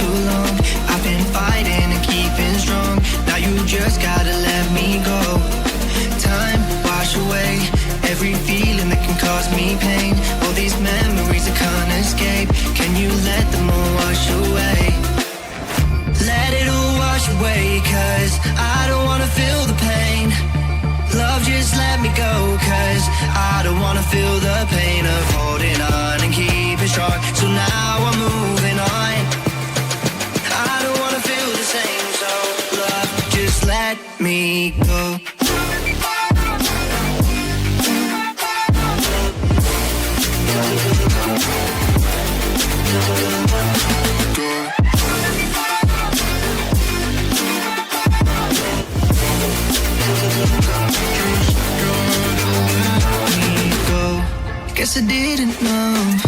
too long. I've been fighting and keeping strong. Now you just gotta let me go. Time wash away every feeling that can cause me pain. All these memories I can't escape. Can you let them all wash away? Let it all wash away, 'cause I don't wanna feel the pain. Love, just let me go, 'cause I don't wanna feel the pain of holding on and keeping strong. So now I'm moving on. I don't wanna feel the same, so love, just let me go. Guess I didn't know